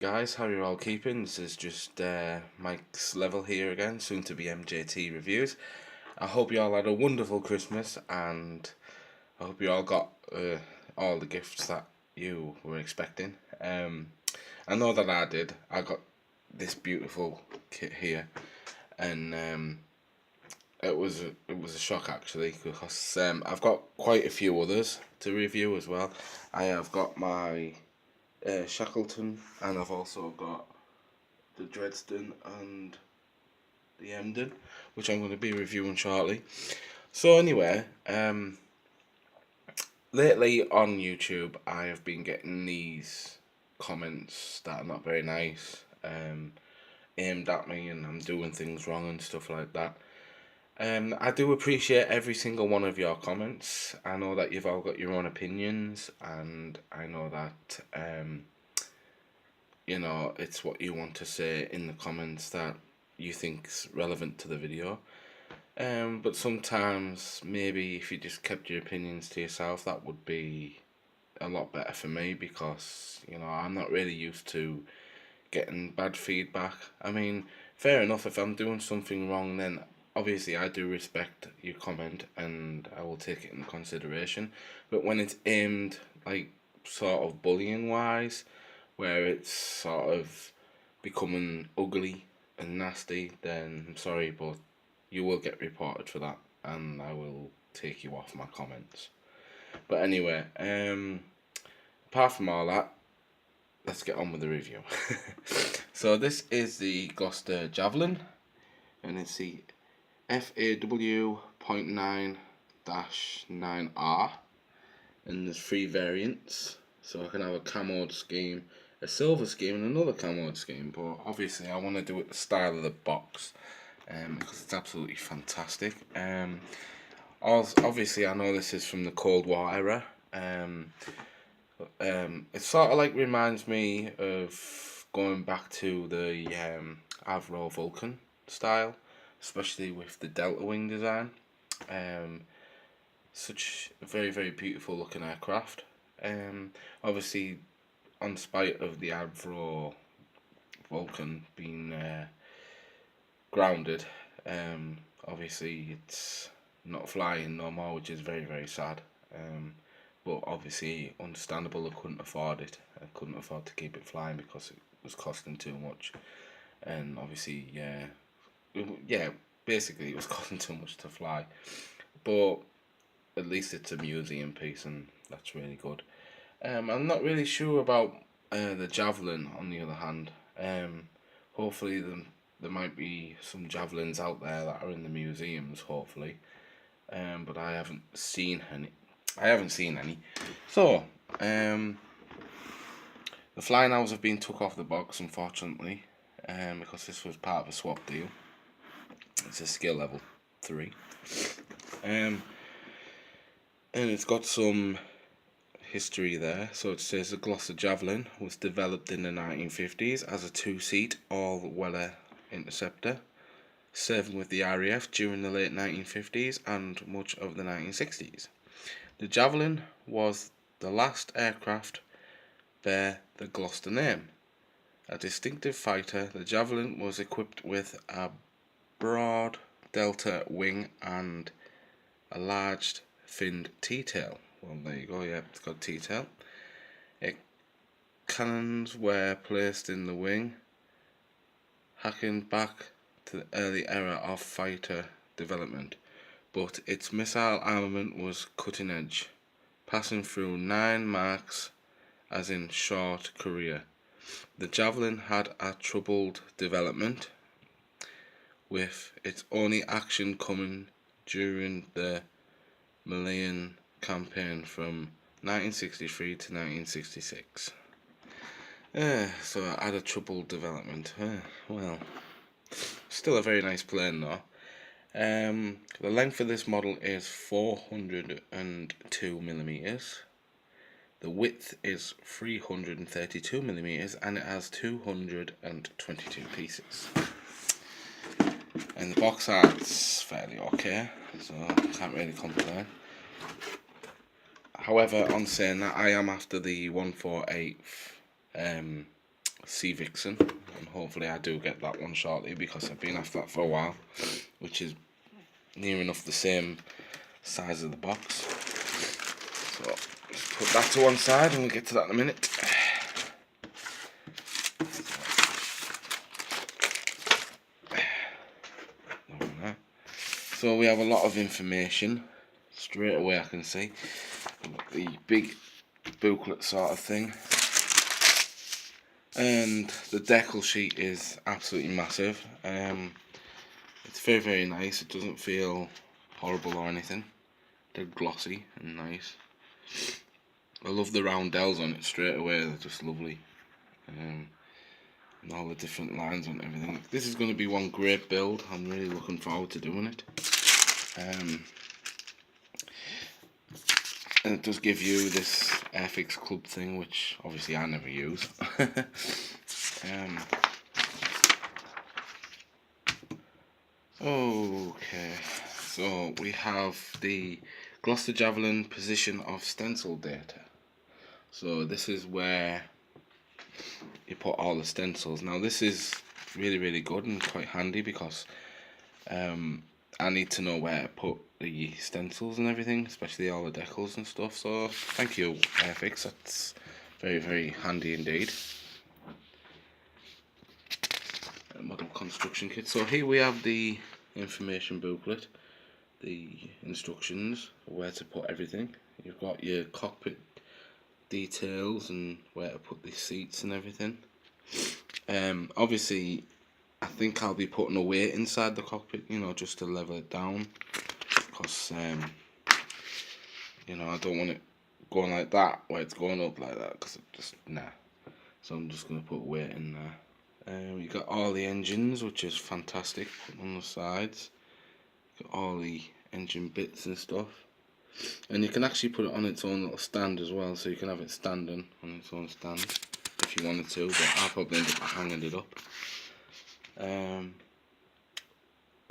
Guys, how you all keeping? This is just Mike's Level here again, soon to be MJT Reviews. I hope you all had a wonderful Christmas, and I hope you all got all the gifts that you were expecting. I know that I did. I got this beautiful kit here, and it was a shock actually, because I've got quite a few others to review as well. I have got my Shackleton, and I've also got the Dreadston and the Emden, which I'm going to be reviewing shortly. So anyway, lately on YouTube, I have been getting these comments that are not very nice, aimed at me, and I'm doing things wrong and stuff like that. I do appreciate every single one of your comments. I know that you've all got your own opinions, and I know that it's what you want to say in the comments that you think's relevant to the video. But sometimes maybe if you just kept your opinions to yourself, that would be a lot better for me, because I'm not really used to getting bad feedback. I mean, fair enough, if I'm doing something wrong, then obviously I do respect your comment and I will take it in consideration. But when it's aimed like sort of bullying wise, where it's sort of becoming ugly and nasty, then I'm sorry, but you will get reported for that, and I will take you off my comments. But anyway, apart from all that, let's get on with the review. So this is the Gloster Javelyn, and it's the FAW.9 9R, and there's three variants. So I can have a camoed scheme, a silver scheme, and another camoed scheme. But obviously, I want to do it the style of the box, because it's absolutely fantastic. Obviously, I know this is from the Cold War era. It sort of like reminds me of going back to the Avro Vulcan style, especially with the Delta Wing design. Such a very, very beautiful looking aircraft. Obviously, on spite of the Avro Vulcan being grounded, obviously it's not flying no more, which is very, very sad. But obviously, understandable, I couldn't afford it. I couldn't afford to keep it flying because it was costing too much. And obviously, basically it was costing too much to fly. But at least it's a museum piece, and that's really good. I'm not really sure about the Javelin, on the other hand. Hopefully, there might be some Javelins out there that are in the museums, hopefully. But I haven't seen any. So, the flying hours have been took off the box, unfortunately, because this was part of a swap deal. It's a skill level 3. And it's got some history there. So it says the Gloster Javelin was developed in the 1950s as a 2-seat all-weather interceptor, serving with the RAF during the late 1950s and much of the 1960s. The Javelin was the last aircraft bear the Gloster name. A distinctive fighter, the Javelin was equipped with a broad delta wing and a large finned T-tail. Well, there you go, yeah, it's got T-tail. Cannons were placed in the wing, harking back to the early era of fighter development, but its missile armament was cutting edge, passing through 9 marks as in short career. The Javelin had a troubled development, with its only action coming during the Malayan campaign from 1963 to 1966. So I had a troubled development. Well, still a very nice plane though. The length of this model is 402 millimeters. The width is 332 millimeters, and it has 222 pieces. And the box art's fairly okay, so can't really complain. However, on saying that, I am after the 1/4/8 Sea Vixen, and hopefully I do get that one shortly because I've been after that for a while, which is near enough the same size of the box. So let's put that to one side and we'll get to that in a minute. So we have a lot of information. Straight away I can see the big booklet sort of thing, and the decal sheet is absolutely massive. It's very, very nice. It doesn't feel horrible or anything. They're glossy and nice. I love the roundels on it straight away. They're just lovely. And all the different lines on everything. This is going to be one great build. I'm really looking forward to doing it. And it does give you this Airfix club thing, which obviously I never use. Okay, so we have the Gloster Javelyn position of stencil data. So this is where you put all the stencils. Now this is really, really good and quite handy because I need to know where to put the stencils and everything, especially all the decals and stuff. So thank you, Airfix. That's very, very handy indeed. Model construction kit. So here we have the information booklet, the instructions for where to put everything. You've got your cockpit details and where to put the seats and everything. Obviously I think I'll be putting a weight inside the cockpit, you know, just to level it down, because you know, I don't want it going like that where it's going up like that, because it just so I'm just going to put weight in there. You got all the engines, which is fantastic, on the sides. Got all the engine bits and stuff, and you can actually put it on its own little stand as well, so you can have it standing on its own stand if you wanted to, but I'll probably end up hanging it up. And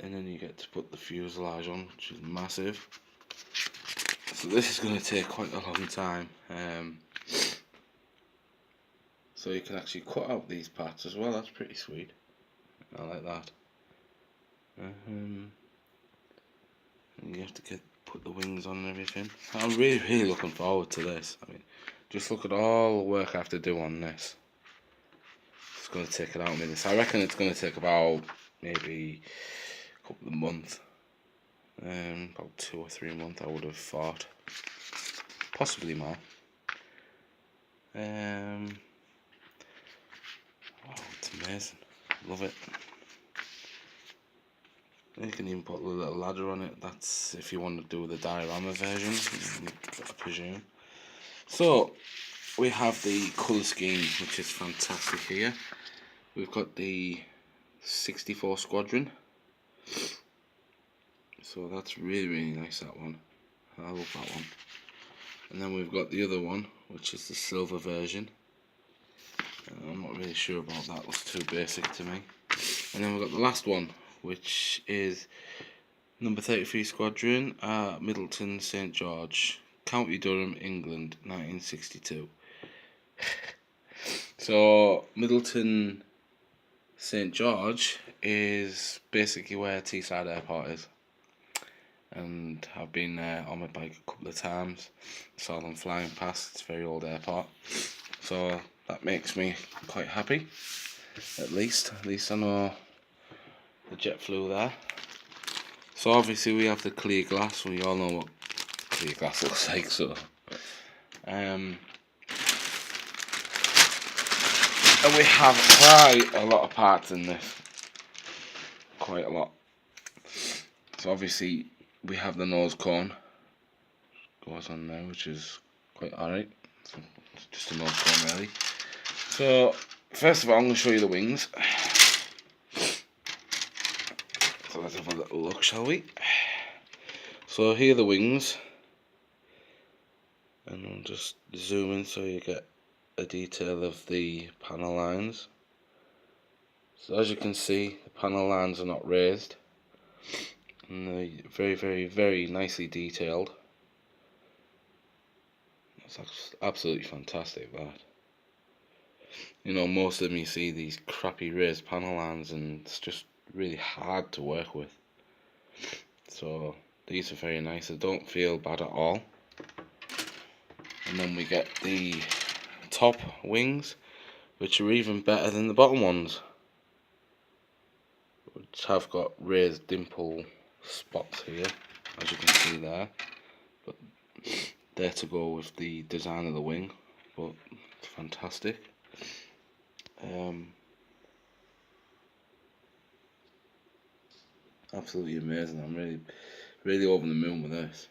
then you get to put the fuselage on, which is massive. So this is going to take quite a long time. So you can actually cut out these parts as well. That's pretty sweet. I like that. And you have to put the wings on and everything. I'm really, really looking forward to this. I mean, just look at all the work I have to do on this. It's going to take it out minutes. I reckon it's going to take about maybe a couple of months. About 2 or 3 months, I would have thought. Possibly more. Oh, it's amazing. Love it. You can even put a little ladder on it. That's if you want to do the diorama version, I presume. So we have the colour scheme, which is fantastic here. We've got the 64 Squadron. So that's really, really nice, that one. I love that one. And then we've got the other one, which is the silver version. I'm not really sure about that, looks too basic to me. And then we've got the last one, which is number 33 Squadron, Middleton, St George, County Durham, England, 1962. So Middleton, St George is basically where Teesside Airport is. And I've been there on my bike a couple of times. Saw them flying past. It's a very old airport, so that makes me quite happy. At least I know the jet flew there. So obviously we have the clear glass. We all know what clear glass looks like. So and we have quite a lot of parts in this. Quite a lot. So obviously we have the nose cone, goes on there, which is quite alright. So it's just a nose cone really. So first of all, I'm going to show you the wings. So let's have a little look, shall we? So here are the wings, and I'll just zoom in so you get a detail of the panel lines. So as you can see, the panel lines are not raised, and they're very, very, very nicely detailed. It's absolutely fantastic, that. You know, most of them you see these crappy raised panel lines, and it's just really hard to work with. So these are very nice. They don't feel bad at all. And then we get the top wings, which are even better than the bottom ones, which have got raised dimple spots here, as you can see there. But they're to go with the design of the wing, but it's fantastic. Absolutely amazing. I'm really over the moon with this.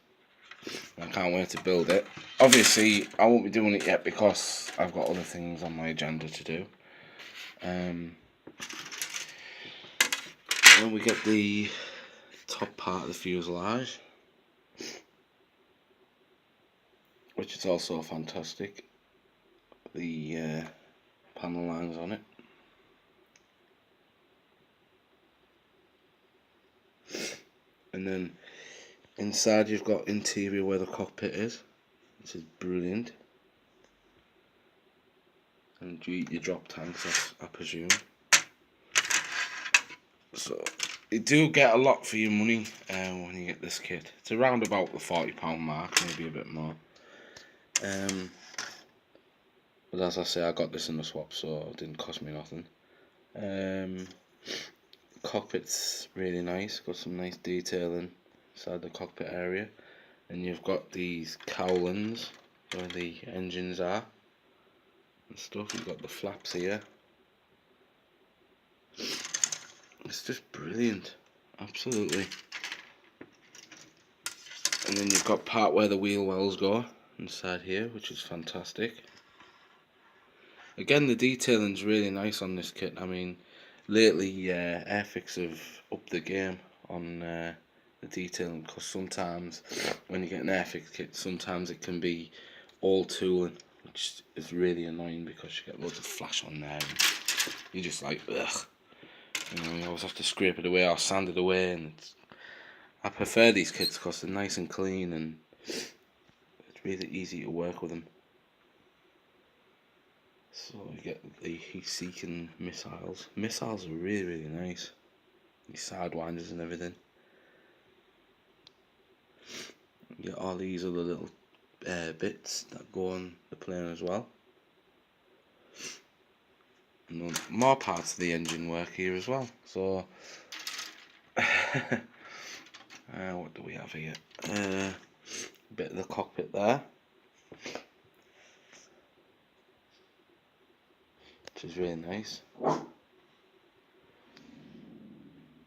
I can't wait to build it. Obviously, I won't be doing it yet because I've got other things on my agenda to do. Then we get the top part of the fuselage, which is also fantastic. The panel lines on it. And then inside you've got interior where the cockpit is, which is brilliant. And you eat your drop tanks, I presume. So you do get a lot for your money when you get this kit. It's around about the £40 mark, maybe a bit more. But as I say, I got this in the swap, so it didn't cost me nothing. Cockpit's really nice, got some nice detailing inside the cockpit area. And you've got these cowlings where the engines are and stuff. You've got the flaps here. It's just brilliant, absolutely. And then you've got part where the wheel wells go inside here, which is fantastic. Again, the detailing's really nice on this kit. I mean, lately Airfix have upped the game on the detailing, because sometimes when you get an Airfix kit, sometimes it can be all tooling, which is really annoying because you get loads of flash on there and you're just like, ugh. You know, you always have to scrape it away or sand it away, and I prefer these kits because they're nice and clean and it's really easy to work with them. So you get the heat-seeking missiles. Missiles are really nice. These sidewinders and everything. You get all these other little bits that go on the plane as well. And then more parts of the engine work here as well. So what do we have here? A bit of the cockpit there, which is really nice.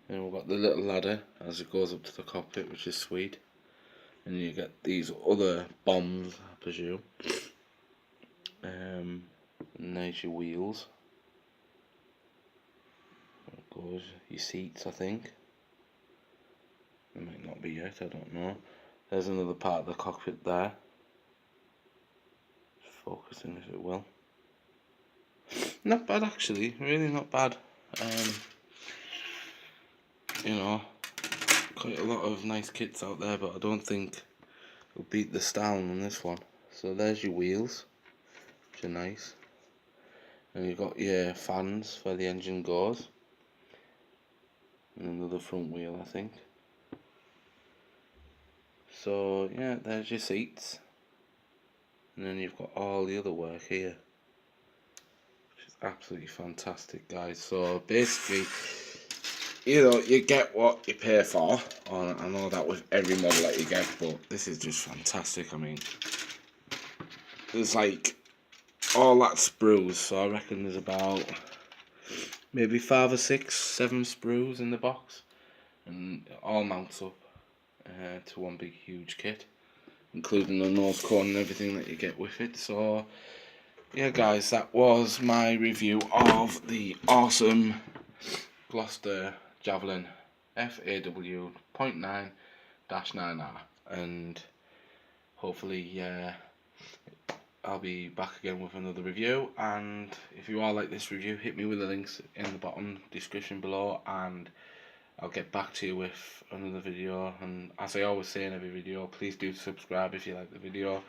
And we've got the little ladder as it goes up to the cockpit, which is sweet. And you get these other bombs, I presume. And there's your wheels. There it goes, your seats, I think. It might not be yet, I don't know. There's another part of the cockpit there. Just focusing if it will. Not bad actually, really not bad. You know, quite a lot of nice kits out there, but I don't think it'll beat the Stalin on this one. So there's your wheels, which are nice. And you've got your fans where the engine goes. And another front wheel, I think. So yeah, there's your seats. And then you've got all the other work here, which is absolutely fantastic, guys. So basically, you know, you get what you pay for. I know that with every model that you get, but this is just fantastic. I mean, there's like all that sprues, so I reckon there's about maybe 5 or 6, 7 sprues in the box, and it all mounts up to one big huge kit, including the nose cone and everything that you get with it. So yeah, guys, that was my review of the awesome Gloster Javelyn FAW.9-9R, and hopefully I'll be back again with another review. And if you all like this review, hit me with the links in the bottom description below, and I'll get back to you with another video. And as I always say in every video, please do subscribe if you like the video,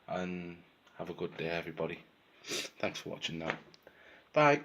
and have a good day, everybody. Thanks for watching now. Bye.